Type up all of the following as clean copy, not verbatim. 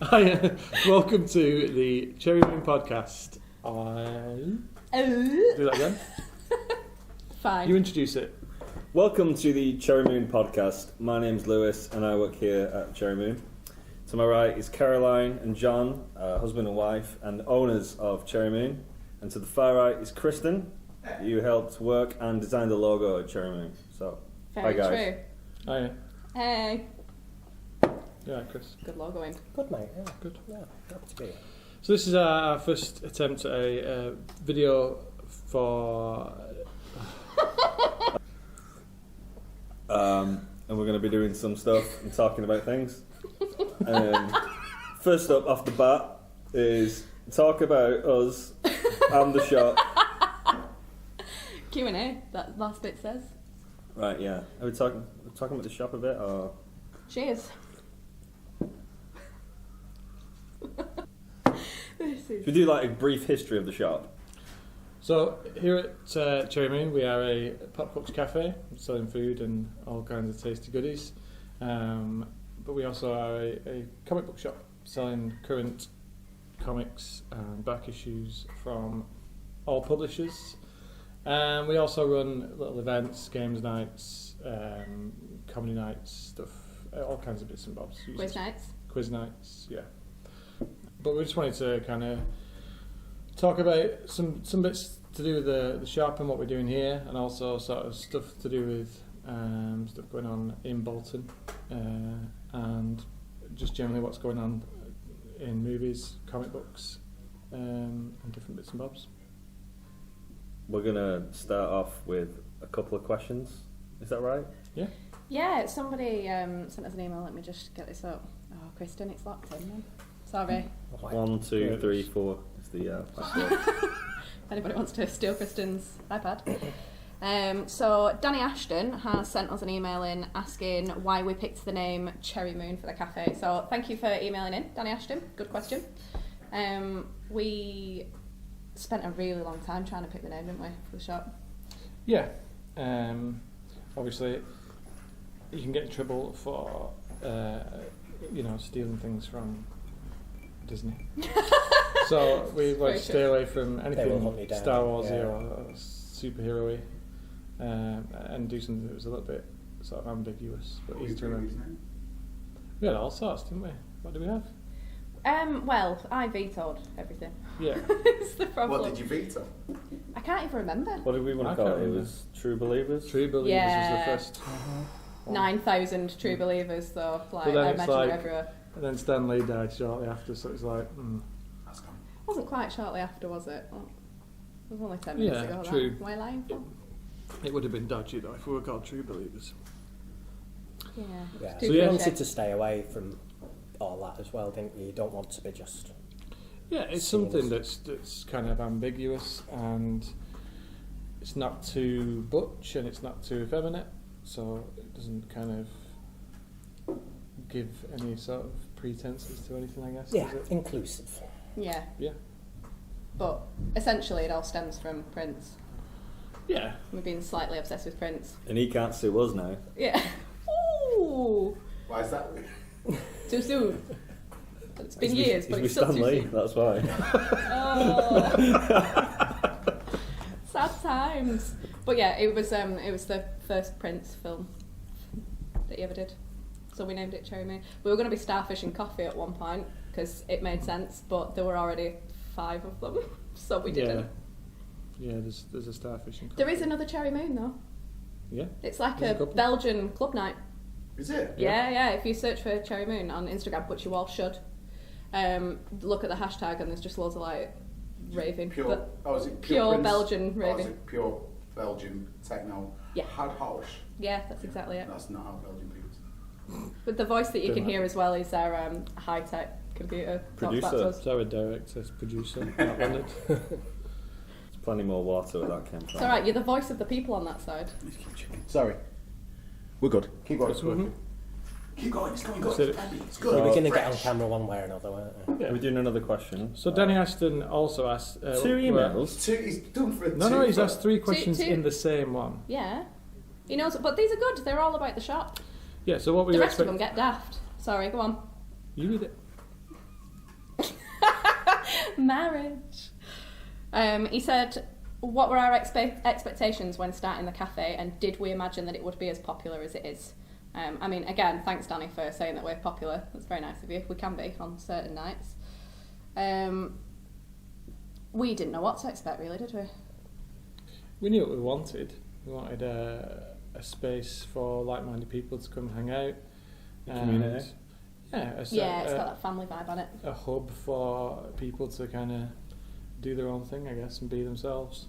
Hi, welcome to the Cherry Moon podcast. Do that again. Fine. You introduce it. Welcome to the Cherry Moon podcast. My name's Lewis and I work here at Cherry Moon. To my right is Caroline and John, husband and wife, and owners of Cherry Moon. And to the far right is Kristen. You helped work and design the logo at Cherry Moon. So, Very hi guys. true. Hi. Hey. Yeah, Chris. Good logoing. Good, mate. Yeah, Good. Yeah, happy to be here. So this is our first attempt at a video for... And we're going to be doing some stuff and talking about things. First up, off the bat, is talk about us and the shop. Q&A, that last bit says. Right, yeah. Are we talking about the shop a bit, or...? Cheers. Should we do like a brief history of the shop? So here at Cherry Moon, we are a pop culture cafe selling food and all kinds of tasty goodies. But we also are a comic book shop selling current comics and back issues from all publishers. And we also run little events, games nights, comedy nights, stuff, all kinds of bits and bobs. Quiz nights. Quiz nights, yeah. But we just wanted to kind of talk about some bits to do with the shop and what we're doing here, and also sort of stuff to do with stuff going on in Bolton, and just generally what's going on in movies, comic books, and different bits and bobs. We're going to start off with a couple of questions. Is that right? Yeah. Yeah, somebody sent us an email. Let me just get this up. Oh, Kristen, it's locked in then. Sorry. 1, 2, 3, 4 is the password. If anybody wants to steal Kristen's iPad. So Danny Ashton has sent us an email in asking why we picked the name Cherry Moon for the cafe. So thank you for emailing in, Danny Ashton. Good question. We spent a really long time trying to pick the name, didn't we, for the shop? Yeah. Obviously, you can get in trouble for stealing things from Disney. So we wanted to stay away from They will anything hunt you down, Star Wars yeah. or superhero-y, and do something that was a little bit sort of ambiguous but easy to remember. We had all sorts, didn't we? What do we have? Well, I vetoed everything. Yeah. It's the problem. What did you veto? I can't even remember. What did we want I to call can't it? It remember. was True Believers? True Believers Yeah. was the first. 9,000 true believers, though. Like, But then I it's imagine like- they're everywhere. And then Stan Lee died shortly after, so it's like, That's gone. Wasn't quite shortly after, was it? Oh, it was only 10 minutes Yeah, ago. true. That. Am I lying? it would have been dodgy though if we were called True Believers. Yeah. Yeah. Too So you yeah. wanted to stay away from all that as well, didn't you? You don't want to be just... Yeah, it's Seems- something that's kind of ambiguous, and it's not too butch and it's not too effeminate, so it doesn't kind of give any sort of pretenses to anything, I guess. Yeah, does it? inclusive. Yeah. Yeah. But essentially, it all stems from Prince. Yeah. We've been slightly obsessed with Prince. And he can't sue us now. Yeah. Ooh. Why is that? Too soon. It's been He's years, but with it's still Stan too Lee, soon. that's why. Oh. Sad times. But yeah, it was the first Prince film that he ever did. So we named it Cherry Moon. We were going to be Starfish and Coffee at one point because it made sense, but there were already 5 of them, so we didn't. Yeah, there's a starfish in There is another Cherry Moon though. Yeah. It's like There's a a couple. Belgian club night. Is it? Yeah. If you search for Cherry Moon on Instagram, which you all should, look at the hashtag and there's just loads of like raving. Pure. But Is it pure Prince? Belgian Is raving. it pure Belgian techno? Yeah. Hard house. yeah, that's exactly it. That's not how Belgian people. But the voice that you Don't can know. hear as well is our high-tech computer. Talks back to Producer. us. So our director, producer, Matt Leonard. There's plenty more water where that came from. It's alright, you're the voice of the people on that side. Sorry. We're good. Keep going. It's working. Keep going. It's going That's good. it. It's You good. were going to get on Fresh. camera one way or another, weren't you? Yeah. Are we doing another question? So Danny Ashton also asked... 2 well, emails? He's done for a No, he's two. asked 3 questions two. in the same one. Yeah. He knows, but these are good. They're all about the shop. Yeah, so what were The you rest of them expecting? get daft. Sorry, go on. You read it. Marriage. He said, what were our expectations when starting the cafe, and did we imagine that it would be as popular as it is? I mean, again, thanks Danny for saying that we're popular. That's very nice of you. We can be on certain nights. We didn't know what to expect, really, did we? We knew what we wanted. We wanted a space for like-minded people to come and hang out. Community. Yeah, It's got that family vibe on it. a hub for people to kind of do their own thing, I guess, and be themselves.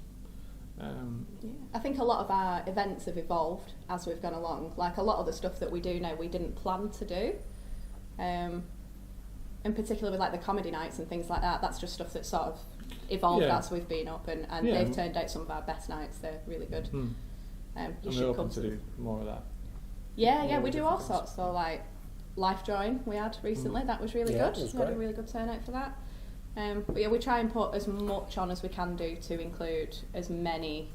I think a lot of our events have evolved as we've gone along. Like a lot of the stuff that we do now, we didn't plan to do. In particular with like the comedy nights and things like that, that's just stuff that sort of evolved Yeah. as we've been up, and Yeah. they've turned out some of our best nights. They're really good. You And we're should open come to do more of that. Yeah, we do different all things. sorts. So like Life Join we had recently, that was really Yeah, good. it was We had a great. really good turnout for that. But yeah, we try and put as much on as we can do to include as many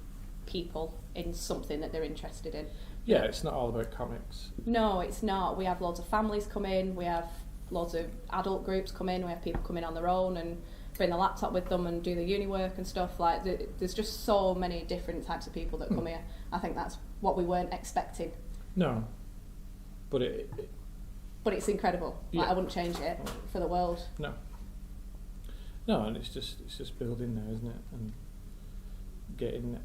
people in something that they're interested in. Yeah, it's not all about comics. No, it's not. We have loads of families come in, we have loads of adult groups come in, we have people come in on their own and bring the laptop with them and do the uni work and stuff. Like, there's just so many different types of people that come here. I think that's what we weren't expecting. No, but But it's incredible. Like, Yeah. I wouldn't change it for the world. no, and it's just building now, isn't it? And getting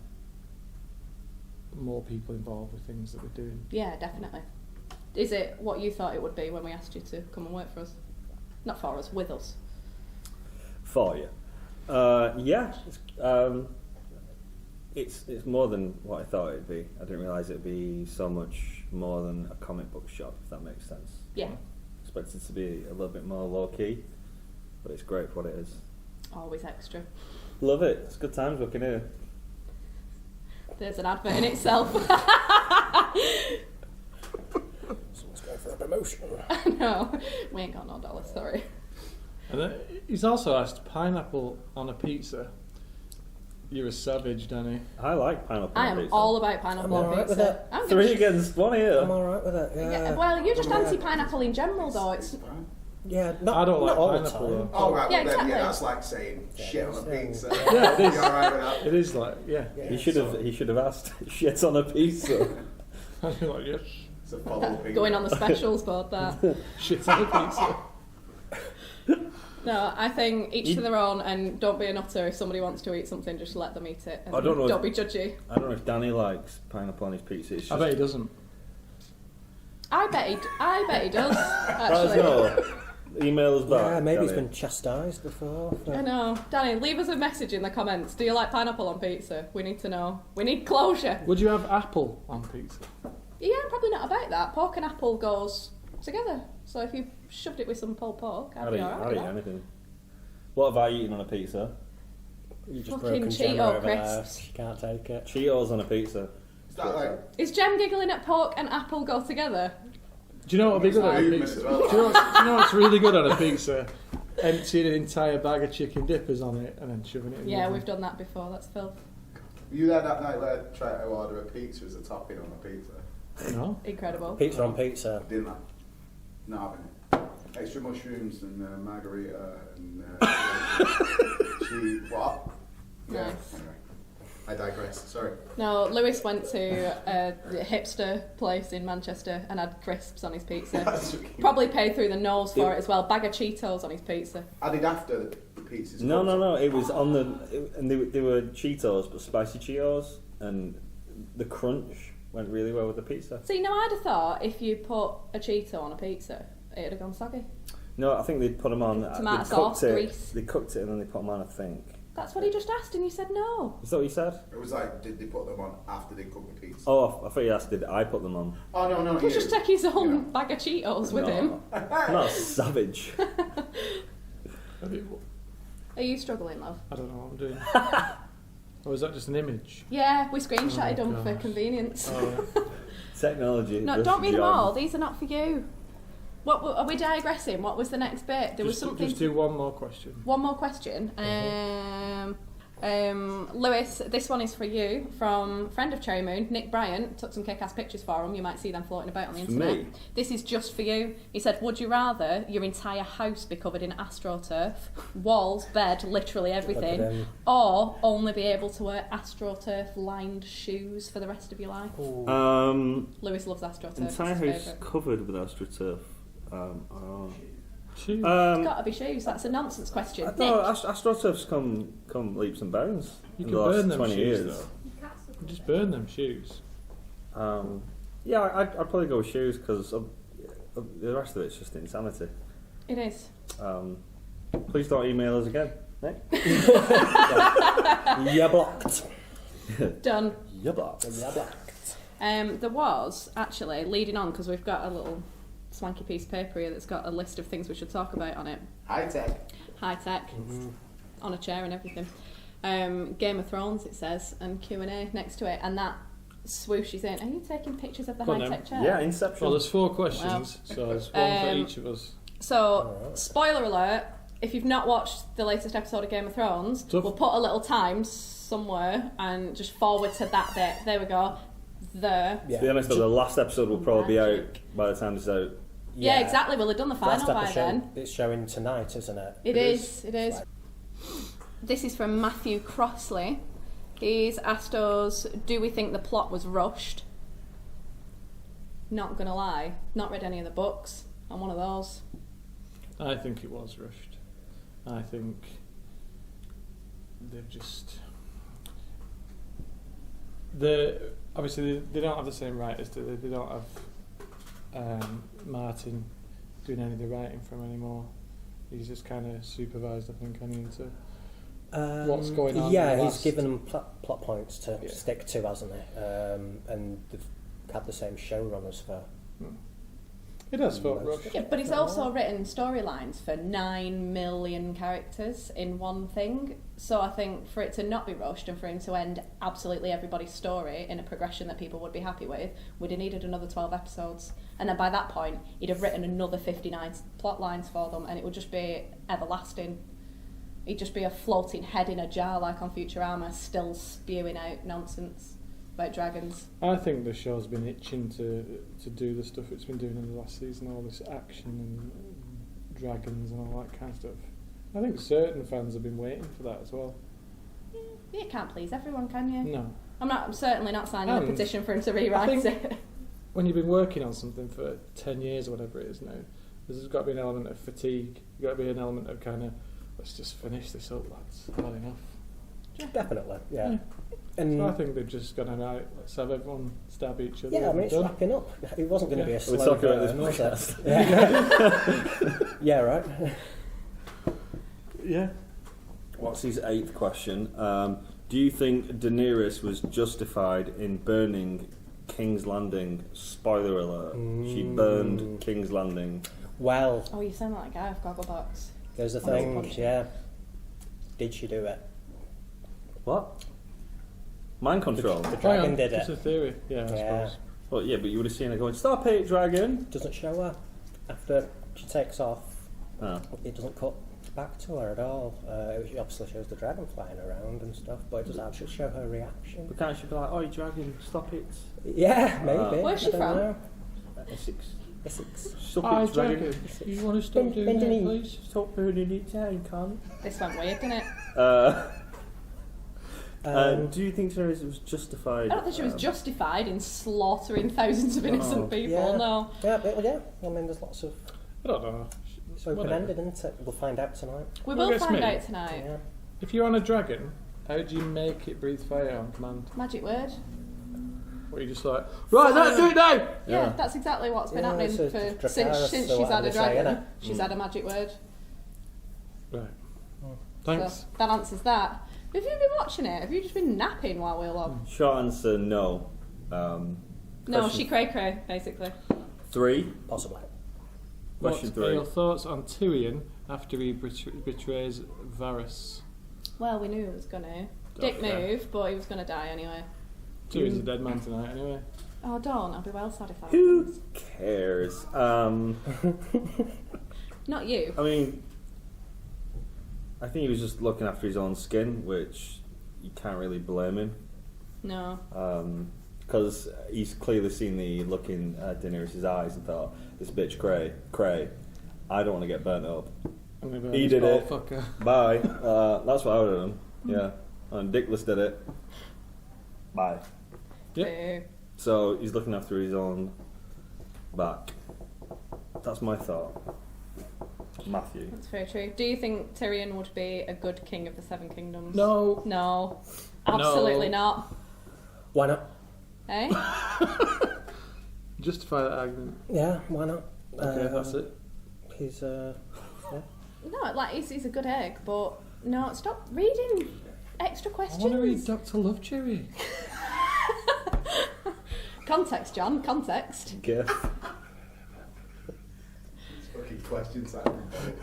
more people involved with things that we're doing. Yeah, definitely. Is it what you thought it would be when we asked you to come and work for us? Not for us, with us. For you. Yeah. It's more than what I thought it'd be. I didn't realise it'd be so much more than a comic book shop, if that makes sense. Yeah, Expected to be a little bit more low key, but it's great for what it is. always extra. Love it. It's good times working here. There's an advert in itself. Someone's going for a promotion. No, we ain't got no dollars, sorry. And then he's also asked pineapple on a pizza. You're a savage, Danny. I like pineapple I on am pizza. all about pineapple I'm on alright with pizza. it. I'm Three gonna against one here. I'm alright with it, yeah, well, you're just anti-pineapple in general, though. It's Yeah, not, I don't not like all the pineapple, time. though. Oh, right, Yeah, well, then, exactly. yeah, that's like saying shit on a pizza. Yeah, it is. You alright with that? It is like, yeah. He should have asked shit on a pizza. I'd be like, yes, It's a follow-up. going on the specials board, that. shit on a pizza. No, I think each to their own, and don't be a nutter. If somebody wants to eat something, just let them eat it. And I don't know Don't be judgy. I don't know if Danny likes pineapple on his pizza. It's I just, bet he doesn't. I bet he does, Let us actually. know. Email us back. Yeah, maybe he's Danny. been chastised before. for- I know. Danny, leave us a message in the comments. Do you like pineapple on pizza? We need to know. We need closure. Would you have apple on pizza? Yeah, I'm probably not about that. Pork and apple goes together. So if you shoved it with some pulled pork, I'd I'd be eat, alright I'd with eat that. anything. What have I eaten on a pizza? You just Fucking broken Cheeto Gemma over there. crisps. She can't take it. Cheetos on a pizza. Is that like Is Jem giggling at pork and apple go together? Do you know what would be good on a movement pizza? as Do well? you know what's really good on a pizza? Emptying an entire bag of chicken dippers on it and then shoving it in the Yeah, oven. we've done that before. That's filth. You had that night where I tried to order a pizza as a topping on a pizza. No? Incredible. Pizza on pizza. Didn't I? Not having it. Extra mushrooms and margarita and cheese. What? Yeah. Nice. Anyway, I digress. Sorry. No, Lewis went to a hipster place in Manchester and had crisps on his pizza. Probably paid through the nose for it as well. Bag of Cheetos on his pizza. Added after the pizzas. No. It was on the, and they were Cheetos, but spicy Cheetos, and the crunch went really well with the pizza. See, no, I'd have thought if you put a Cheeto on a pizza, it'd have gone soggy. No, I think they put them on. Tomato they sauce, cooked it, grease. They cooked it and then they put them on. I think. That's what he just asked, and you said no. Is that what you said? It was like, did they put them on after they cooked the pizza? Oh, I thought you asked. Did I put them on? Oh no, no, He'll you. just take his own Yeah. bag of Cheetos with No, him. I'm not a savage. I mean, Are you struggling, love? I don't know what I'm doing. Or is that just an image? Yeah, we screenshotted Oh, them for gosh. convenience. Oh, Technology. No, just don't read them John. all. These are not for you. What are we digressing? What was the next bit? There was just, something. just do one more question. One more question. Lewis, this one is for you from friend of Cherry Moon, Nick Bryant. Took some kick-ass pictures for him. You might see them floating about on the For internet. me? This is just for you. He said, would you rather your entire house be covered in AstroTurf, walls, bed, literally everything, Look at him. or only be able to wear AstroTurf-lined shoes for the rest of your life? Lewis loves AstroTurf. Entire It's his house favourite. covered with AstroTurf. Shoes. It's got to be shoes. That's a nonsense question. I Nick, thought AstroTurf's come leaps and bounds You in can the last burn them 20 shoes, years. though. You just burn them shoes. Yeah, I'd probably go with shoes because the rest of it's just insanity. it is. Please don't email us again. Nick? You're blocked. Done. You're blocked. You're blocked. There was actually leading on because we've got a little swanky piece of paper here that's got a list of things we should talk about on it. High tech. High tech, on a chair and everything. Game of Thrones it says, and Q&A next to it, and that swoosh is in. Are you taking pictures of the Go on high then. tech chair? Yeah, Inception. Well, there's 4 questions, so there's one for each of us. So, spoiler alert, if you've not watched the latest episode of Game of Thrones, Tough. we'll put a little time somewhere and just forward to that bit. There we go. There. To be honest, though, the last episode will probably be out Magic. by the time this is out. Yeah, exactly. We'll have done the Last final by episode, then. it's showing tonight, isn't it? It is. This is from Matthew Crossley. He's asked us, do we think the plot was rushed? Not gonna lie, not read any of the books. I'm one of those. I think it was rushed. I think they've just... Obviously, they don't have the same writers, do they? They don't have Martin doing any of the writing for him anymore. He's just kind of supervised, I think, into what's going on. Yeah, in the he's last- given them plot points to Yeah. stick to, hasn't he? And they've had the same showrunners for. It does feel rushed. Yeah, but he's also written storylines for 9 million characters in one thing. So I think for it to not be rushed and for him to end absolutely everybody's story in a progression that people would be happy with, we'd have needed another 12 episodes. And then by that point, he'd have written another 59 plot lines for them, and it would just be everlasting. He'd just be a floating head in a jar like on Futurama, still spewing out nonsense about dragons. I think the show's been itching to do the stuff it's been doing in the last season, all this action and dragons and all that kind of stuff. I think certain fans have been waiting for that as well. You can't please everyone, can you? No. I'm certainly not signing a And petition for him to I rewrite think- it. When you've been working on something for 10 years or whatever it is now, there's got to be an element of fatigue. There's got to be an element of kind of, let's just finish this up, lads. Not enough. Definitely, yeah. Yeah. And So I think they've just gone, right, let's have everyone stab each other. yeah, I mean, it's Done. wrapping up. It wasn't going to be a We're slow talking about burn, this was it? Yeah. Yeah, right. Yeah. What's his 8th question? Do you think Daenerys was justified in burning King's Landing? Spoiler alert. She burned King's Landing. Well, Oh, you sound like a guy off Gogglebox. there's a Oh, thing, punch. yeah. Did she do it? What? Mind control? The dragon did It's it. a theory. Yeah, I Yeah. suppose. Well, yeah, but you would have seen her going, "Stop it, dragon!" Doesn't show her after she takes off. Oh. It doesn't cut back to her at all. It obviously shows the dragon flying around and stuff, but it doesn't actually show her reaction. But can't she be like, "Oh, dragon, stop it"? Yeah, maybe. Where's she I don't from? know. Essex. Essex. Stop Hi, it, dragon. dragon. You want to stop Bend- doing bend that, your knee. please? Stop burning it down, cunt. This went weird, didn't it? Do you think Daenerys was justified? I don't think she was justified in slaughtering thousands of innocent people, Yeah. no. Yeah, but, yeah. I mean, there's lots of. I don't know. It's Whatever. open-ended, isn't it? We'll find out tonight. We Well, will guess find me. out tonight. Yeah. If you're on a dragon, how do you make it breathe fire on command? Magic word. Or are you just like, right, let's do it now! Yeah, that's exactly what's been Yeah, happening so for Dracarys since or she's had whatever a they say, dragon. innit? She's had a magic word. Right. Thanks. So that answers that. Have you been watching it? Have you just been napping while we were along? Short answer, no. No, Question she cray, basically. 3. Possibly. Question What are 3. your thoughts on Tyrion after he betrays Varys? Well, we knew he was gonna. Dick Okay. move, but he was gonna die anyway. Tyrion's a dead man tonight, anyway. Oh, don't. I'll be well sad if that Who happens. cares? Not you. I mean, I think he was just looking after his own skin, which you can't really blame him. No. Because he's clearly seen the look in Daenerys' eyes and thought, this bitch cray, I don't want to get burnt up. I'm gonna He did it. Fucker. Bye. That's what I would have done. Yeah. And Dickless did it. Bye. Yep. Boo. So he's looking after his own back. That's my thought. Matthew. That's very true. Do you think Tyrion would be a good king of the Seven Kingdoms? No. No. Absolutely not. Why not? Eh? Justify that argument. Yeah, why not? Okay, that's it. He's No, like he's a good egg, but no, stop reading extra I questions. want to read Dr. Lovecherry. Context, John. Context. Gift. Fucking questions that.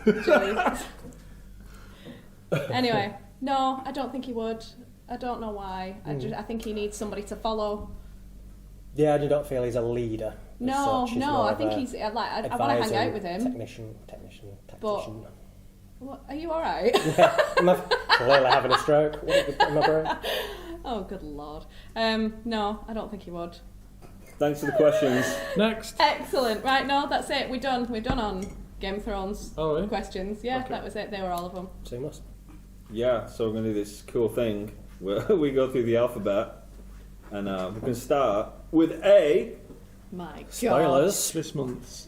Jeez. Anyway, no, I don't think he would. I don't know why. I think he needs somebody to follow. Yeah, I do not feel he's a leader. as No, such. He's no, more I of think a he's like I want to hang advisor, out with him. Technician. What, are you all right? Yeah, I'm clearly having a stroke. What have you put in my brain? Oh, good lord. No, I don't think he would. Thanks for the questions. Next. Excellent. Right, no, that's it. We're done. We're done on Game of Thrones Oh, really? questions. Yeah, Okay. that was it. They were all of them. Seamless. Yeah, so we're going to do this cool thing where we go through the alphabet, and we're going to start with A. My God. Spoilers. This month's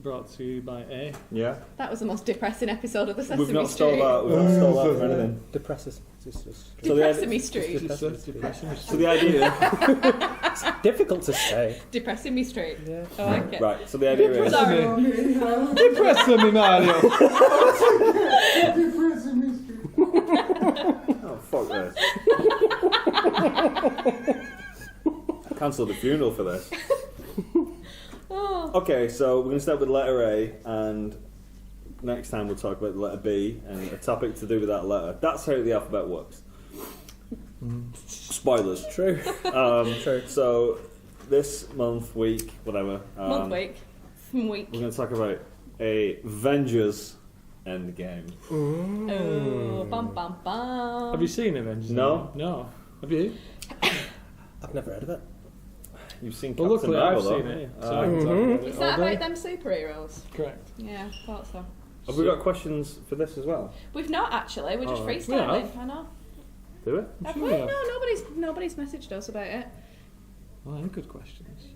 brought to you by A. Yeah, That was the most depressing episode of the Sesame we've not Street. stole that. We've not stole that from anything. Depresses. So the Depressing Street. She said depressing. So the idea, Difficult to say. Depressing me Street. Yeah. I like it. right? So the idea is, Sorry. Depressing me, Mario. oh fuck this. Cancel the funeral for this. Oh. Okay, so we're going to start with letter A, and next time we'll talk about the letter B and a topic to do with that letter. That's how the alphabet works. Spoilers. True. True. So this month, week, whatever. Month, week. Week. We're going to talk about a Avengers Endgame. Oh, bum bum bum. Have you seen Avengers? No. No. Have you? I've never heard of it. You've seen Well, Captain luckily I've Marvel, seen though. it. So I can talk about it Is all that day. about them superheroes? Correct. Yeah, thought so. Have we got questions for this as well? We've not actually. We're just Oh, freestyling. we I know. Do it? Have sure we? we have. No, nobody's messaged us about it. Well, they're good questions.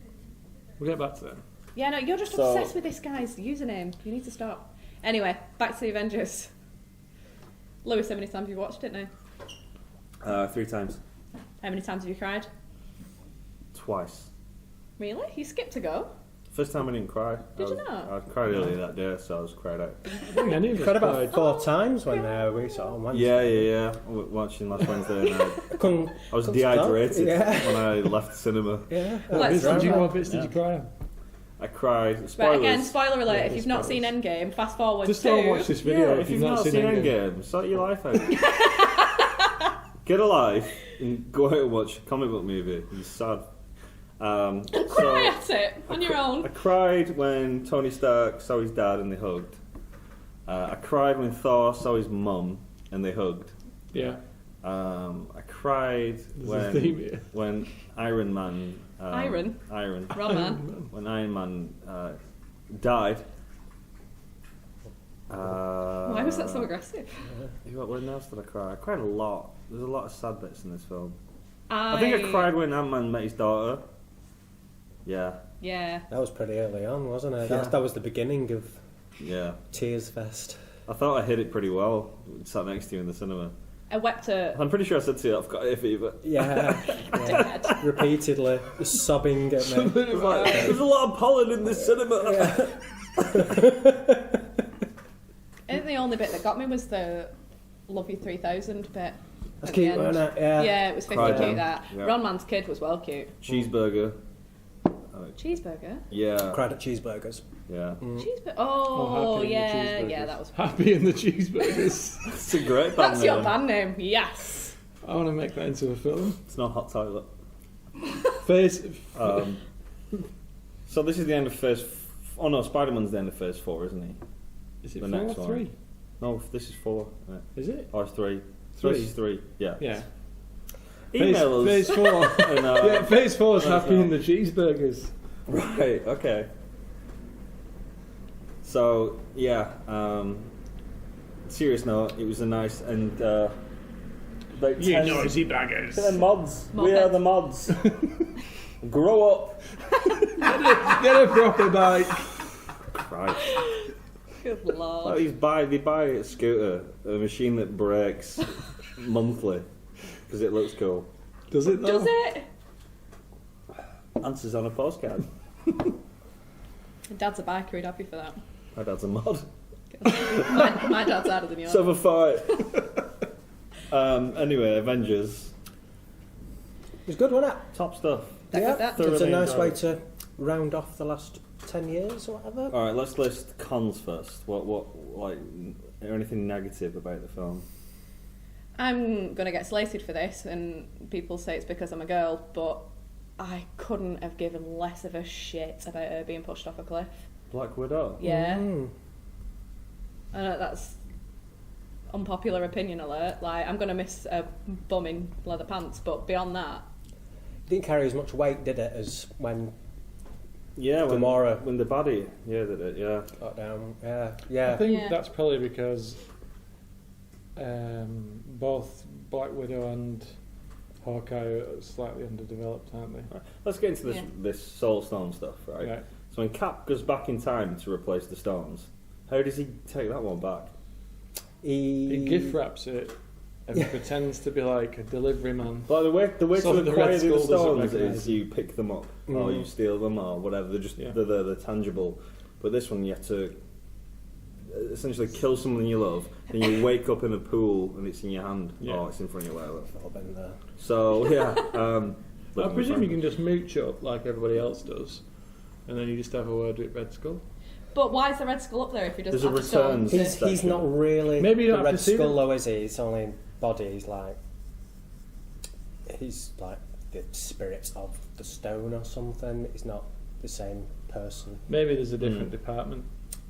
We'll get back to them. Yeah, no, you're just So- obsessed with this guy's username. You need to stop. Anyway, back to the Avengers. Lewis, how many times have you watched it now? 3 times. How many times have you cried? Twice. Really? You skipped a go? First time I didn't cry. Did you I not? cried earlier that day, so I was cried out. I think any of us Cried about cried. 4 times when we saw it on Wednesday. Yeah. Watching last Wednesday night. Couldn't- I was couldn't dehydrated stop. Yeah. when I left the cinema. Yeah. What Let's- bits did you, Right. what bits did you cry on? I cried. Spoilers. Right, again, spoiler alert. Yeah, if you've not seen spoilers. Endgame, fast forward Just to... don't watch this video Yeah, if you've not seen Endgame. Endgame, sort your life out. Get a life and go out and watch a comic book movie. It's sad. Cry So, at it on your I own. cried when Tony Stark saw his dad and they hugged. I cried when Thor saw his mum and they hugged. Yeah. I cried There's a theme here. when Iron Man. Iron? Iron. Ron Man. When Iron Man died. Why was that so aggressive? When else did I cry? I cried a lot. There's a lot of sad bits in this film. I think I cried when Ant-Man met his daughter. Yeah, Yeah. That was pretty early on, wasn't it? Yeah. That was the beginning of yeah. Tears Fest. I thought I hit it pretty well. Sat next to you in the cinema. I wept at... I'm pretty sure I said to you, I've got iffy, but Yeah. Dickhead. Repeatedly sobbing at me. it was like, there's a lot of pollen in this cinema. I think the only bit that got me was the Love You 3000 bit. That's at the cute, end. wasn't it? Yeah. Yeah, it was 50 Cried cute, down. that. Yeah. Ron Man's kid was well cute. Cheeseburger. Cheeseburger? Yeah. Cried at cheeseburgers. Yeah. Cheeseburger? Oh, Oh, Happy in the yeah, Cheeseburgers. yeah, that was... Happy in the Cheeseburgers. It's a great band That's your name. band name, yes! I want to make that into a film. It's not Hot Toilet. Phase. So this is the end of phase... Oh no, Spider-Man's the end of phase 4, isn't he? Is it the 4 next or one. 3? No, this is 4. Isn't it? Is it? Or 3. 3. This is 3, yeah. Yeah. Email us. Phase 4. And, Yeah, phase 4 is let us happy know. in the cheeseburgers. Right, okay. So, yeah, serious note, it was a nice and about 10 baggers. They're mods. Mod We are heads. the mods. Grow up. Get a proper bike. Christ. Good Like lord. they buy a scooter, a machine that breaks monthly because it looks cool. Does it though? Does it? Answers on a postcard. Dad's a biker, he'd happy for that. My dad's a mod. my dad's harder than yours. So have a fight. Anyway, Avengers. It was good, wasn't it? Top stuff. That. It's a Thoroughly nice way enjoyed to round off the last 10 years or whatever. All right, let's list cons first. Like, anything negative about the film? I'm gonna get slated for this, and people say it's because I'm a girl, but I couldn't have given less of a shit about her being pushed off a cliff. Black Widow. Yeah, Mm. I know that's unpopular opinion alert. Like, I'm gonna miss a bum in leather pants, but beyond that, Didn't carry as much weight, did it, as when Yeah, Gamora. when the body. Yeah, did it? Yeah. got down. Yeah, I yeah. think Yeah. that's probably because both Black Widow and Hawkeye are slightly underdeveloped, aren't they? Right. Let's get into Yeah. this Soul Stone stuff, right? Right. So when Cap goes back in time to replace the stones, how does he take that one back? He gift wraps it and Yeah. pretends to be like a delivery man. Well, the way So to the acquire Red the Skull doesn't stones recognise is them. you pick them up or Mhm. you steal them or whatever. They're just Yeah. they're tangible. But this one you have to essentially kill someone you love, then you wake up in a pool and it's in your hand Yeah. or it's in front of you, whatever. All been there. So yeah, I presume you can just mooch up like everybody else does, and then you just have a word with Red Skull. but why is the Red Skull up there if he doesn't There's a have stones? returns. He's not really Maybe you the don't have Red to see Skull, them. though, is he? It's only body. He's like the spirit of the stone or something. He's not the same person. Maybe there's a different department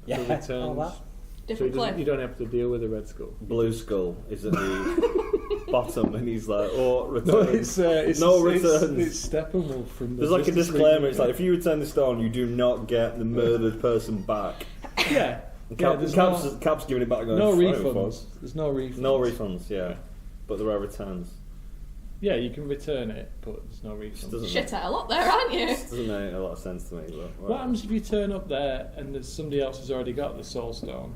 Yeah, for returns. all that. So Different cliff. you don't have to deal with a Red Skull. Blue Skull is at the bottom, and he's like, "Oh, No, returns." it's No returns. It's Steppenwolf from the There's like a Justice League disclaimer. movie. It's like if you return the stone, you do not get the murdered person back. yeah, there's Cap's giving it back. Going, no "Fine, refunds. There's no refunds. No refunds. Yeah, but there are returns. Yeah, you can return it, but there's no Just refunds. doesn't Shit out a lot there, aren't you? doesn't make a lot of sense to me. But What happens if you turn up there and there's somebody else who's already got the Soul Stone?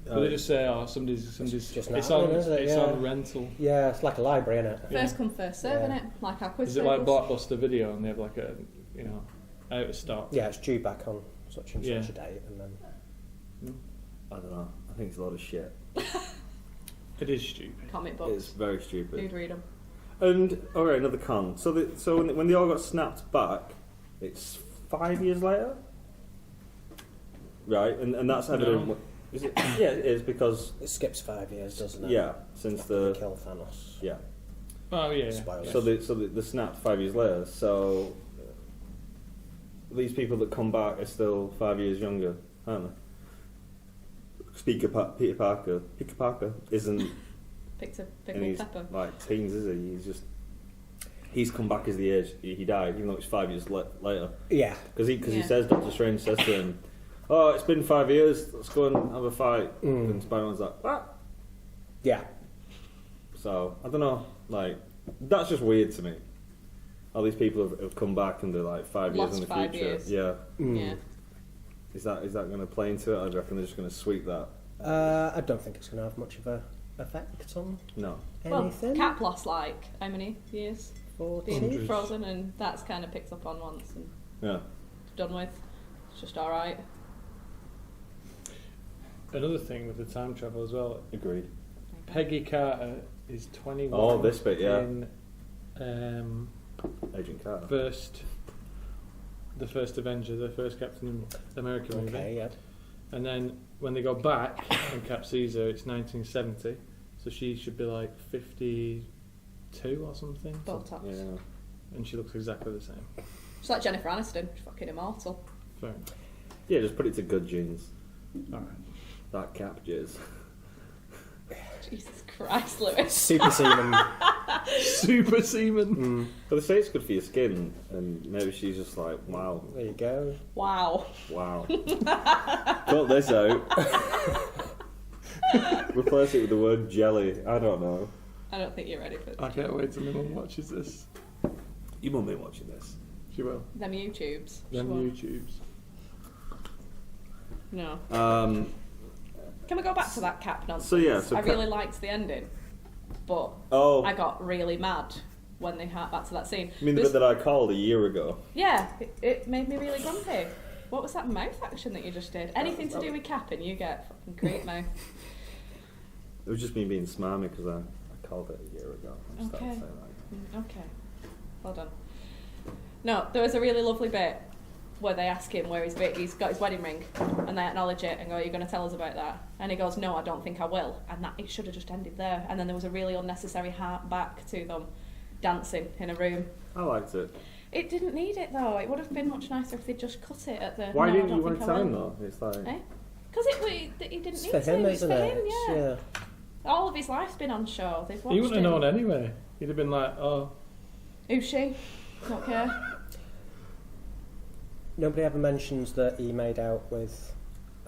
But they just say, "Oh, somebody's just it's not on happening, is it? it's Yeah. on rental." Yeah, it's like a library, isn't it? Yeah. First come, first serve, Yeah. innit? Like our quiz Is it like tables. Blockbuster Video and they have like a out of stock? Yeah, it's due back on such and Yeah. such a date, and then I don't know. I think it's a lot of shit. It is stupid. Comic It's books. very stupid. Who'd read them? And alright, another con. So when they all got snapped back, it's 5 years later, right? And that's evident. No. Is it? Yeah, it is because it skips 5 years, doesn't it? yeah, since After they the kill Thanos. yeah. Oh yeah. Spoilers. So they snapped 5 years later. So these people that come back are still 5 years younger, aren't they? Peter Parker isn't Picked in pickled his pepper. like teens, is he? He's come back as the age he died, even though it's 5 years later. Yeah. Because he Yeah. says, Doctor Strange says to him, "Oh, it's been 5 years. Let's go and have a fight." Mm. And Spider-Man's like, "What?" Yeah. So I don't know. Like that's just weird to me. All these people have come back and they're like 5 years Lost in the 5 future. years. Yeah. Mm. Yeah. Is that going to play into it? Or do you reckon they're just going to sweep that? I don't think it's going to have much of a effect on No. anything. Well, Cap lost like how many years 40. being Hundreds. frozen, and that's kind of picked up on once and Yeah. done with. It's just all right. Another thing with the time travel as well. Agreed. Peggy Carter is 21. Oh, this bit, yeah. In Agent Carter. the first Avenger, the first Captain America movie. Okay, yeah. And then when they go back and Cap sees her, it's 1970, so she should be like 52 or something. Botox. Yeah. And she looks exactly the same. She's like Jennifer Aniston. She's fucking immortal. Fair enough. Yeah, just put it to good genes. Alright. That Cap jizz. Jesus Christ, Lewis. Superseeing them Super semen. But they say it's good for your skin, and maybe she's just like, wow, There you go. Wow. wow. Cut this out. Replace it with the word jelly. I don't know. I don't think you're ready for I can't wait till my mum watches this. You won't be watching this. She will. them YouTubes. Them Sure. YouTubes. No. Can we go back to that cap nonsense? So, yeah, I really liked the ending, but Oh, I got really mad when they had back to that scene. I mean the There's- bit that I called a year ago. Yeah, it made me really grumpy. What was that mouth action that you just did? Anything to do with capping, you get fucking creep mouth. It was just me being smarmy because I called it a year ago. I started Okay. saying that. Okay, well done. No, there was a really lovely bit where they ask him where he's got his wedding ring, and they acknowledge it and go, "Are you going to tell us about that?" And he goes, "No, I don't think I will." And that it should have just ended there. And then there was a really unnecessary hark back to them dancing in a room. I liked it. It didn't need it though. It would have been much nicer if they'd just cut it at the. Why "No, I didn't don't you want think to I tell him will." though? It's like, Eh? Because he didn't It's need for to. him, It's isn't for it? him, yeah. All of his life's been on show. They've watched He wouldn't have him. known anyway. He'd have been like, oh, Who's she? Don't care. Nobody ever mentions that he made out with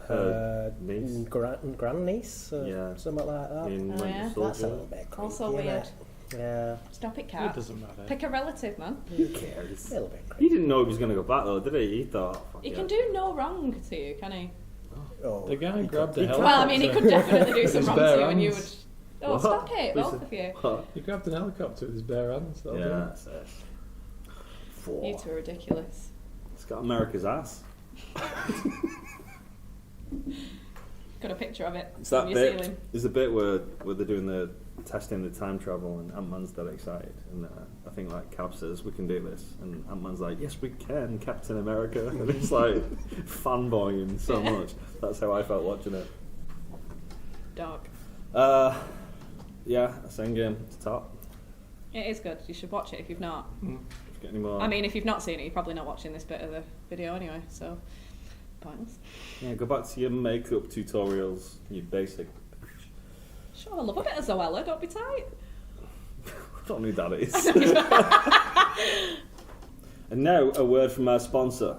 Her niece? grandniece or Yeah. something like that. in Oh, Winter yeah? That's a Soldier. little bit creepy, Also isn't weird. it? Yeah, Stop it, it Cat. doesn't matter. Pick a relative, man. Who cares? a little bit He creepy. didn't know he was going to go back though, did he? He thought, fuck He yeah. can do no wrong to you, can he? Oh, The guy he grabbed could- the he could- Well, I mean, he could definitely do With some his wrong to bare you, and you would. hands. Oh, What? stop it, Please- both of you. What? He grabbed an helicopter with his bare hands. that'll do Yeah, it. that's it. You Four. two are ridiculous. It's got America's ass. Got a picture of it It's that on your bit. ceiling. There's a bit where they're doing the testing the time travel, and Ant-Man's dead excited, and I think like Cap says we can do this, and Ant-Man's like, yes we can, Captain America, and it's like fanboying so much. That's how I felt watching it. Dog. Yeah, that's Endgame. It's top. It is good. You should watch it if you've not. If you get any more, I mean, if you've not seen it, you're probably not watching this bit of the video anyway, so pointless. yeah, go back to your makeup tutorials, you basic. Sure, I love a bit of Zoella, don't be tight. I don't know who that is. And now a word from our sponsor.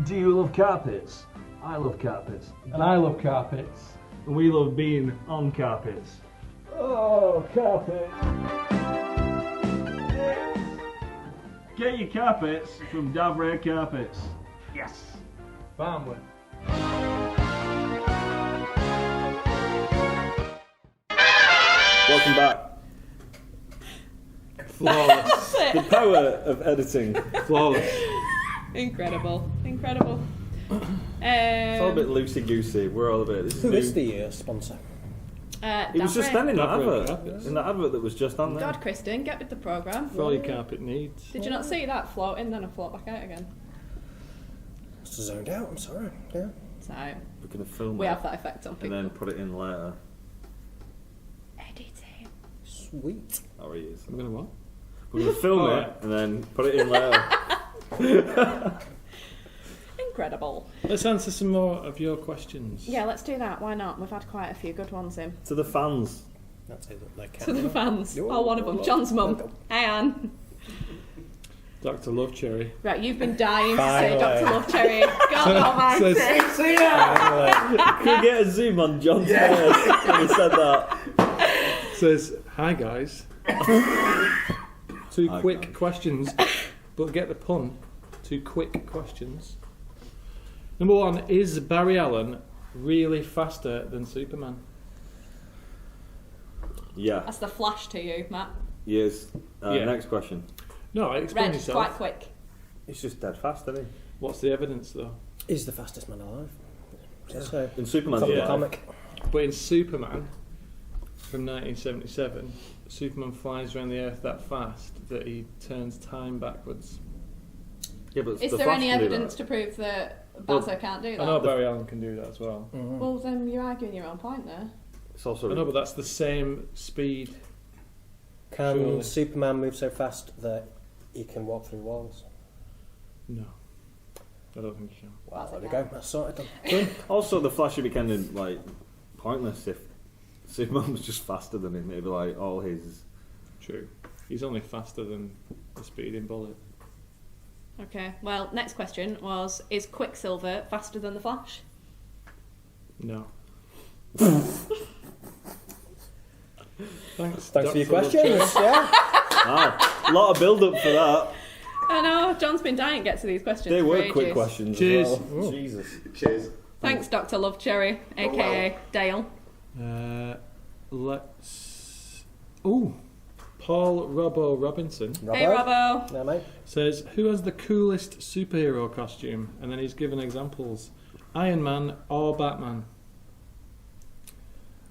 Do you love carpets? I love carpets. And I love carpets. And we love being on carpets. Oh, carpet! Get your carpets from Davray Carpets. Yes! Barnwood. Welcome back. Flawless. The power of editing. Flawless. Incredible. Incredible. It's all a bit loosey goosey. We're all a bit. This Who new. is the sponsor? It was just Davray. then in that Davray advert. Carpets. In that advert that was just on there. God, Kristen, get with the programme. For all your carpet needs. Did you not see that floating, then I float back out again? Must have zoned out, I'm sorry. Yeah. So, We're gonna film we it have that effect on and people. then put it in later. Editing. Sweet. Oh, he is. I'm gonna what? We're gonna film Oh, it and then put it in later. Incredible. Let's answer some more of your questions. Yeah, let's do that. Why not? We've had quite a few good ones in. To the fans. That's it. Like To the fans. Yo, Oh, one of them. yo, John's yo. mum. Hey, Anne. Dr. Lovecherry. Right, you've been dying to say Finally. Dr. Lovecherry. God almighty. Can we get a zoom on John's face when he said that? Says, hi guys. Two Hi, quick guys. questions, but get the pun. Two quick questions. Number one, is Barry Allen really faster than Superman? Yeah. That's the flash to you, Matt. Yes. Yeah. Next question. No, explain Red, yourself. quite quick. He's just dead fast, isn't he? What's the evidence though? Is the fastest man alive. So, In Superman's from the alive. comic. But in Superman from 1977, Superman flies around the Earth that fast that he turns time backwards. Yeah, but Is the there Flash any can do evidence that. to prove that Well, Bazzo can't do I know that? Barry Allen can do that as well. Well, then you're arguing your own point there. It's also I know, but that's the same speed. Can Surely. Superman move so fast that he can walk through walls? No. I don't think you can. Well, there we okay. go. That's sorted then. Also, the Flash would be kind of like pointless if Superman was just faster than him. It'd be like all his. True. He's only faster than the speeding bullet. Okay, well, next question was, is Quicksilver faster than the Flash? No. Thanks. Thanks for your Dr. questions. Yeah. Wow, a lot of build up for that. I know, John's been dying to get to these questions They for were ages. quick questions Cheers. as well. Ooh. Jesus. Cheers. Thanks, Dr. Love Cherry, aka Dale. Let's. Ooh. Paul Robbo Robinson Hey, Robbo. No, mate. says, "Who has the coolest superhero costume?" And then he's given examples: Iron Man or Batman.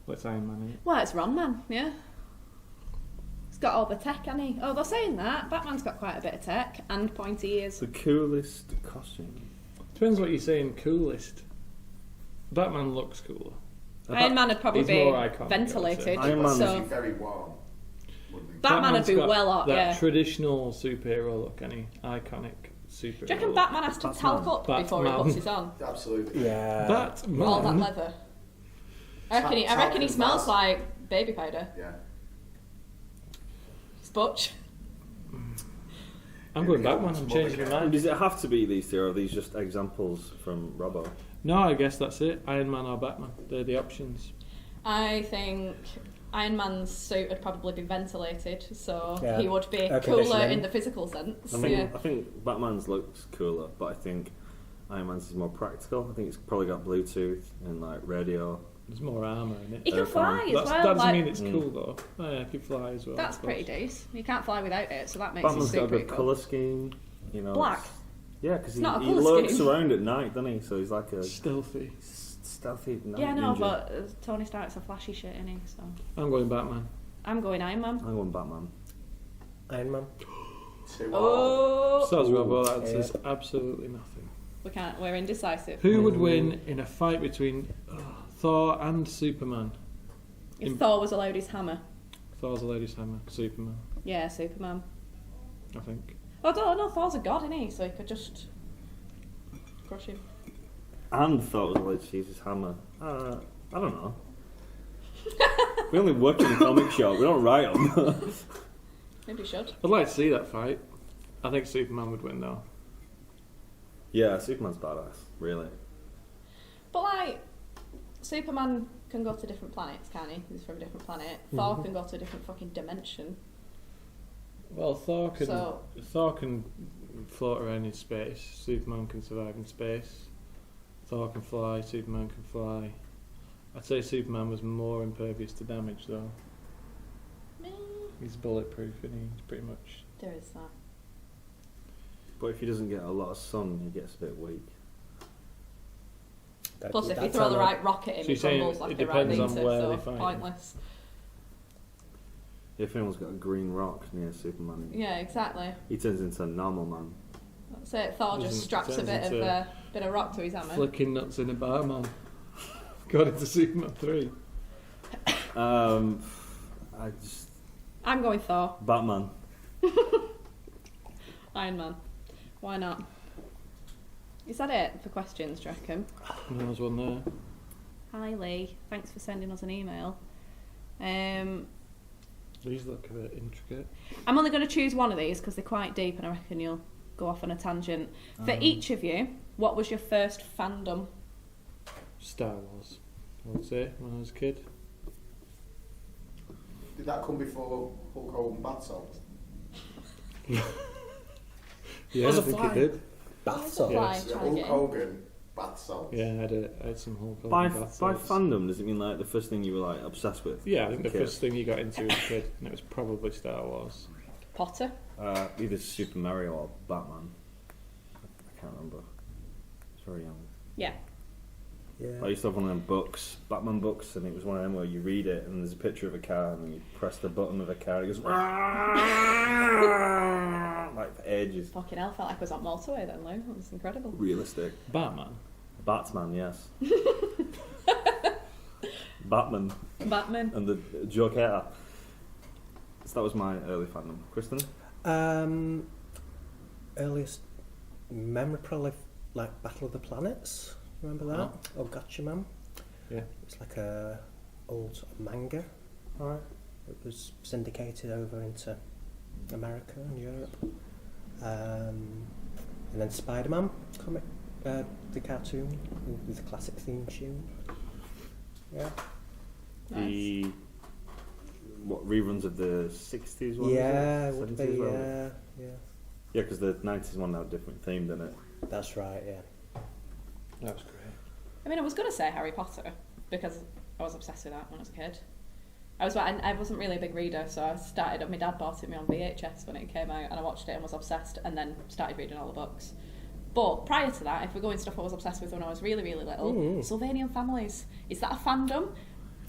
What's Iron Man in? Well, it's Ron Man, yeah. He's got all the tech, hasn't he? Oh, they're saying that. Batman's got quite a bit of tech and pointy ears. The coolest costume. Depends what you're saying. Coolest. Batman looks cooler. Iron Man would probably He's be more iconic, I would ventilated. say. Iron Man so He's very warm, wouldn't he? Batman would Batman's be got well up, that yeah. traditional superhero look, any iconic superhero. Do you reckon look. Batman has to Batman. talc up before he Batman. puts his on? Absolutely. Yeah. Batman. All that leather. I reckon he Talc and smells Baz. like baby powder. Yeah. Sputch. I'm going Batman. I'm changing my And mind. does it have to be these two, or are these just examples from Robbo? No, I guess that's it. Iron Man or Batman. They're the options. I think Iron Man's suit would probably be ventilated, so Yeah. he would be Air cooler conditioning. in the physical sense. I think Batman's looks cooler, but I think Iron Man's is more practical. I think it's probably got Bluetooth and like radio. There's more armour in He it. can fly as That well. doesn't Like, mean it's cool though. Oh, yeah, he can fly as well. that's of course. pretty decent. You can't fly without it, so that makes Batman's his got suit a pretty good cool. colour scheme. You know, Black? it's- Yeah, because It's not a he colour lurks scheme. around at night, doesn't he? So he's like a Stealthy. stealthy night Yeah, no, ninja. but Tony Stark's a flashy shit, isn't he? So I'm going Batman. I'm going Iron Man. I'm going Batman. Iron Man. 2-2. Oh, So as well, Ooh, that answers absolutely nothing. we can't. We're indecisive. Who would win in a fight between Thor and Superman? If Thor was allowed his hammer, Thor's a lady's hammer. Superman, yeah, Superman. I think. Oh, no, Thor's a god, isn't he? So he could just crush him. And thought it was like Jesus Hammer. I don't know. We only work in a comic shop. We don't write them. Maybe he should. I'd like to see that fight. I think Superman would win though. Yeah, Superman's badass. Really. But like, Superman can go to different planets, can't he? He's from a different planet. Thor can go to a different fucking dimension. Well, Thor can So- float around in space. Superman can survive in space. Thor can fly. Superman can fly. I'd say Superman was more impervious to damage though. Meh, He's bulletproof and he's pretty much. there is that. But if he doesn't get a lot of sun, he gets a bit weak. Plus, if you throw the right rock at him, So he you're saying crumbles like it a right depends on meter, where so they fight him? pointless. If anyone's got a green rock near Superman, Yeah, exactly. he turns into a normal man. That's it. Thor just Doesn't- straps a turns bit into of rock to his hammer. Flicking nuts in a bar, man. Got into Superman 3. I just I'm going Thor. Batman. Iron Man. Why not? Is that it for questions, do you reckon? And there was one there. Hi Lee, thanks for sending us an email. These look a bit intricate. I'm only going to choose one of these because they're quite deep and I reckon you'll go off on a tangent. For each of you, what was your first fandom? Star Wars, I would say, when I was a kid. Did that come before Hulk Hogan bath salts? Yeah, Was I a think fly. it did. Bath salts. Fly, Yes. Yeah, trying to Hulk get in. Hogan bath salts. Yeah, I had some Hulk By Hogan bath by salts. fandom, does it mean like the first thing you were like obsessed with? Yeah, I think as the a kid? first thing you got into as a kid, and it was probably Star Wars. Potter. Either Super Mario or Batman. I can't remember. I was very young. Yeah. I Yeah. used to have one of them books, Batman books, and it was one of them where you read it and there's a picture of a car and then you press the button of a car and it goes like for ages. Fucking hell, felt like I was on motorway then, Lou. That was incredible. Realistic. Batman. Batman, yes. Batman Batman. and the Joker. So that was my early fandom. Kristen? Earliest memory probably like Battle of the Planets. Remember that? Oh, Gotcha Man. Yeah. It's like a old sort of manga. Alright. It was syndicated over into America and Europe. And then Spider-Man comic, the cartoon with the classic theme tune. Yeah. The what reruns of the 60s one? Yeah, was it? would be, 70s one? yeah. Yeah, because the 90s one had a different theme, didn't it? That's right, yeah. That was great. I mean, I was going to say Harry Potter because I was obsessed with that when I was a kid. I wasn't really a big reader, so I started. My dad bought it me on VHS when it came out, and I watched it and was obsessed, and then started reading all the books. But prior to that, if we're going stuff I was obsessed with when I was really, really little, Sylvanian Families. Is that a fandom?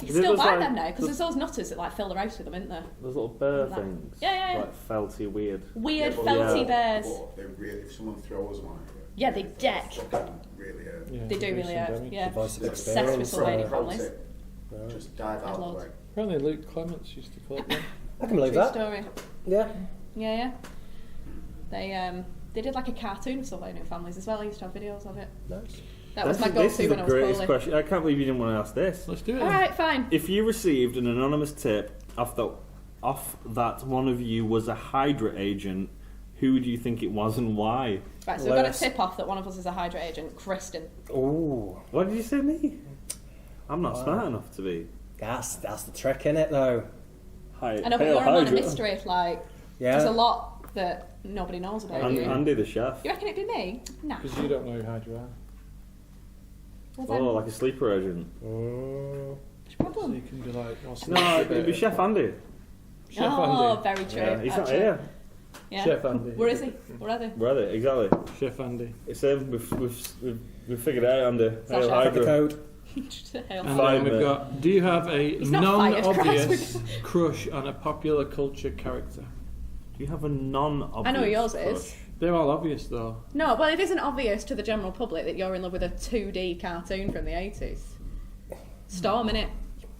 You Is it still those, buy like, them now because there's those nutters that like fill the house with them, isn't there? Those little bear That- things. Yeah. Like felty, weird. Weird but- felty Yeah. bears. But they really, if someone throws one at you, Yeah, they deck. fucking really hurt. Yeah, They do really some hurt. damage. Yeah, The voice of obsessed with experience, Sylvanian Pro Families. tip, Right. just dive out of the loads. way. Apparently Luke Clements used to collect them. I can believe True that. story. Yeah. Yeah. They did like a cartoon of Sylvanian Families as well. I used to have videos of it. Nice. That was my This go-to is when the I was greatest poorly. question. I can't believe you didn't want to ask this. Let's do it. All then. right, fine. If you received an anonymous tip off that one of you was a Hydra agent, who do you think it was and why? Right, so we've got a Let's- tip off that one of us is a Hydra agent, Kristen. Ooh. What did you say, me? I'm not smart enough to be. That's the trick, innit, though? I know, but Hail you're a man of Hydra. mystery. Like, Yeah. there's a lot that nobody knows about you. Andy the chef. You reckon it'd be me? Nah. Because you don't know who Hydra are. Well, then, Oh, like a sleeper agent. Mm. what's your So problem? you can be like, what's No, the it'd be Chef Andy. Chef Oh, Andy. very true. Yeah, he's not actually. here. Yeah. Chef Andy. Where is he? Where are they? Where are they? Exactly. Chef Andy. It's him. We've figured it out, Andy. Slash Hail F. Have the Hydra. code. Hail. And Fine, then we've mate. got, do you have a He's not fired, non-obvious crush on a popular culture character? Do you have a non-obvious I know what yours crush? is. They're all obvious though. No, well, it isn't obvious to the general public that you're in love with a 2D cartoon from the 80s. Storm, innit?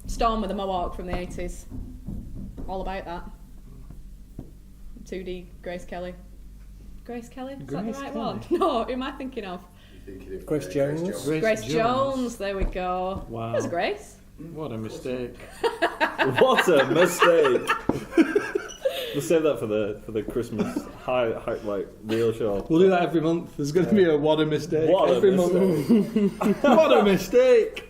Storm with a mohawk from the 80s. All about that. 2D Grace Kelly. Grace Kelly? Is that the Grace right Kelly? one? No, who am I thinking of? You're thinking of, Grace Jones. Grace Jones, there we go. Wow. There's Grace. What a mistake. What a mistake! We'll save that for the Christmas high like real show. We'll do that every month. There's going to be a what a mistake What a every mistake. month. What a mistake!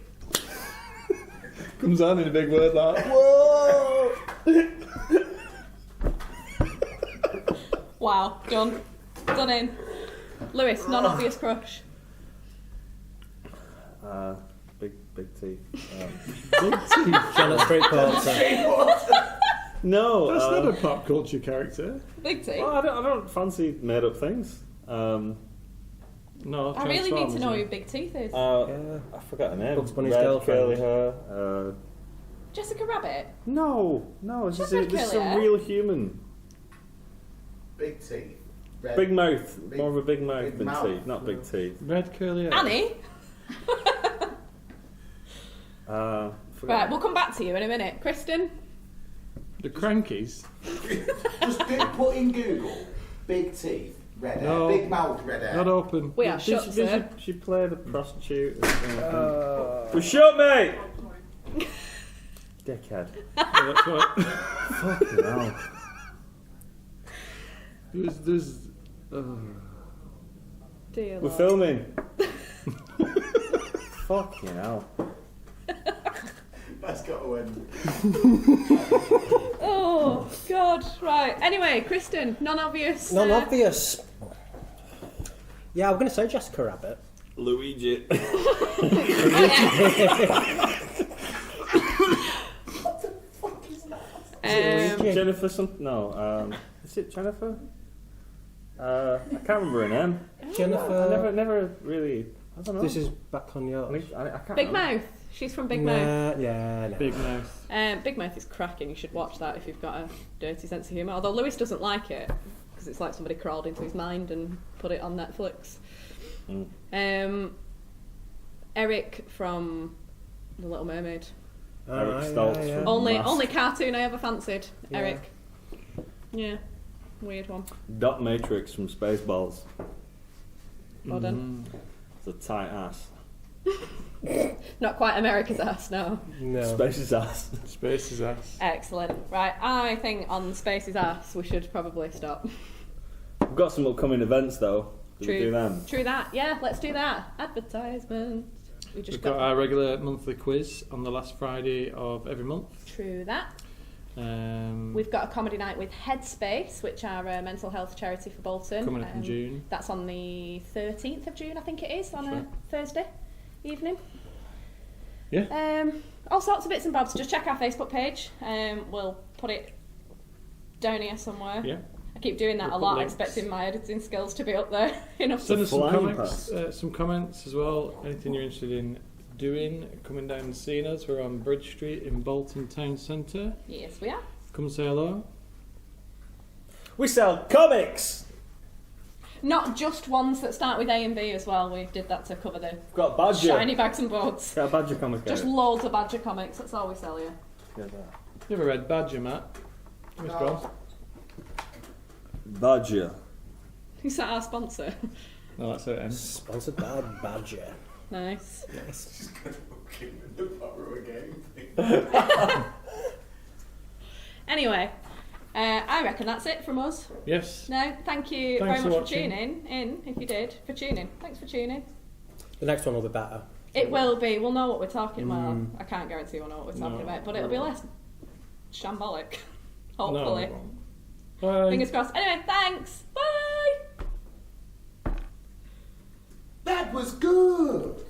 Comes on in a big word like, whoa! Wow, done. Done in. Lewis, non-obvious crush. Big teeth. Big teeth. Charlotte Street Porter. No, That's not a pop culture character. Big T. well, I don't fancy made up things. No, I really need to know who Transformers, Big Teeth is. Yeah. I forgot her name. Bugs Bunny's Red, girlfriend. curly hair. Jessica Rabbit. No, She's this red is curly a hair. real human. Big teeth. Red. Big mouth, Big- more of a big mouth big than mouth. teeth, not big teeth. Red curly hair. Annie. Forgot. Right, we'll come back to you in a minute. Kristen. The Crankies. Just put in Google big teeth, red hair, No. big mouth, red hair. Not open. We are shut, sir. She played a prostitute. Well, shut, mate! Dickhead. Yeah, that's right. Fucking hell. There's Dear We're Lord. filming. Fucking hell. That's got to end. Oh, God. Right. Anyway, Kristen, non-obvious. Non-obvious. Yeah, I'm going to say Jessica Rabbit. Luigi. Luigi. Jennifer something? No. Is it Jennifer? I can't remember her name. Jennifer. I never really. I don't know. This is back on I, yours. think- I can't Big remember. Mouth. She's from Big Mouth. Nah, yeah, no. Big Mouth. Big Mouth is cracking. You should watch that if you've got a dirty sense of humour. Although Lewis doesn't like it because it's like somebody crawled into his mind and put it on Netflix. Mm. Eric from The Little Mermaid. Eric Stoltz from- Only Mask. cartoon I ever fancied. Yeah. Eric. Yeah. Weird one. Dot Matrix from Spaceballs. Well done. It's a tight ass. Not quite America's ass, no. No. Space's ass. Space is ass. Excellent. Right, I think on Space's ass we should probably stop. We've got some upcoming events though. Do we do them? True that. Yeah, let's do that. Advertisement. We've got our regular monthly quiz on the last Friday of every month. True that. Um, We've got a comedy night with Headspace, which are a mental health charity for Bolton. Coming up in June. That's on the 13th of June, I think it is, on That's a right. Thursday evening. Yeah. All sorts of bits and bobs. Just check our Facebook page. We'll put it down here somewhere. Yeah. I keep doing that We'll a put lot, links. expecting my editing skills to be up there enough. Send us some flying comments, as well. Anything you're interested in doing, coming down and seeing us. We're on Bridge Street in Bolton Town Centre. Yes, we are. Come say hello. We sell comics. Not just ones that start with A and B as well. We did that to cover the We've got Badger. shiny bags and boards. Got a Badger comic. Just out. loads of Badger comics. That's all we sell here. Yeah, that. You ever read Badger, Matt? Where's No. gone? Badger. Is that our sponsor? No, that's it. Sponsored by Badger. Nice. Just gonna look in the borrow again. Anyway, I reckon that's it from us. Yes. No, thank you Thanks very for much watching. for tuning in, if you did, for tuning. Thanks for tuning. The next one will be better. It will be. We'll know what we're talking about. I can't guarantee we'll know what we're talking No. about, but it'll be less shambolic. No, Hopefully. it won't. Bye. Fingers crossed. Anyway, thanks. Bye. That was good.